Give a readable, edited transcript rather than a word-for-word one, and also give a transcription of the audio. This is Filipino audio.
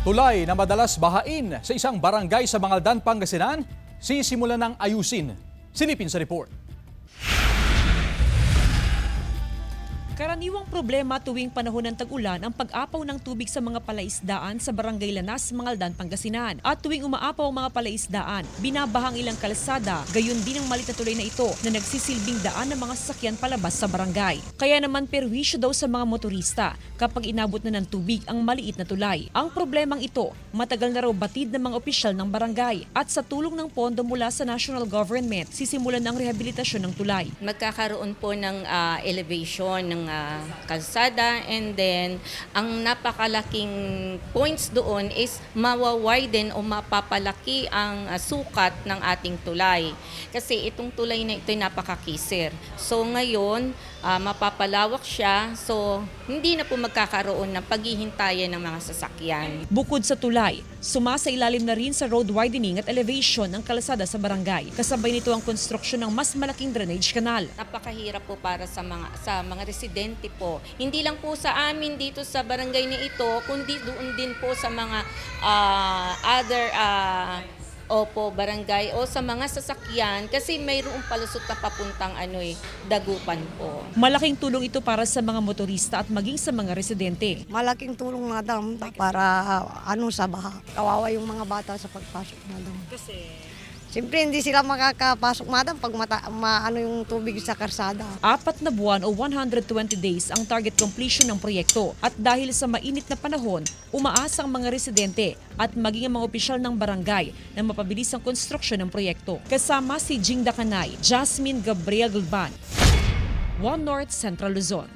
Tulay na madalas bahain sa isang barangay sa Mangaldan, Pangasinan, sisimulan ng ayusin. Silipin sa report. Karaniwang problema tuwing panahon ng tag-ulan ang pag-apaw ng tubig sa mga palaisdaan sa Barangay Lanas, Mangaldan, Pangasinan. At tuwing umaapaw ang mga palaisdaan, binabahang ilang kalsada, gayon din ang maliit na tulay na ito na nagsisilbing daan ng mga sasakyan palabas sa barangay. Kaya naman perwisyo daw sa mga motorista kapag inabot na ng tubig ang maliit na tulay. Ang problemang ito, matagal na raw batid ng mga opisyal ng barangay at sa tulong ng pondo mula sa national government, sisimulan ang rehabilitasyon ng tulay. Magkakaroon po ng elevation ng kalsada, and then ang napakalaking points doon is mawawiden o mapapalaki ang sukat ng ating tulay. Kasi itong tulay na ito ay napakakisir. So ngayon, mapapalawak siya, so hindi na po magkakaroon ng paghihintayan ng mga sasakyan. Bukod sa tulay, sumasailalim na rin sa road widening at elevation ng kalsada sa barangay. Kasabay nito ang konstruksyon ng mas malaking drainage canal. Napakahirap po para sa mga residente po. Hindi lang po sa amin dito sa barangay na ito, kundi doon din po sa mga other barangay o sa mga sasakyan kasi mayroong palusot na papuntang Dagupan po. Malaking tulong ito para sa mga motorista at maging sa mga residente. Malaking tulong, madam, para sa baha. Kawawa yung mga bata sa pagpasok, madam. Siyempre hindi sila makakapasok, madam, pag yung tubig sa karsada. 4 na buwan o 120 days ang target completion ng proyekto. At dahil sa mainit na panahon, umaasa ang mga residente at maging ang mga opisyal ng barangay na mapabilis ang konstruksyon ng proyekto. Kasama si Jing Dakanay, Jasmine Gabriel Gulban, One North Central Luzon.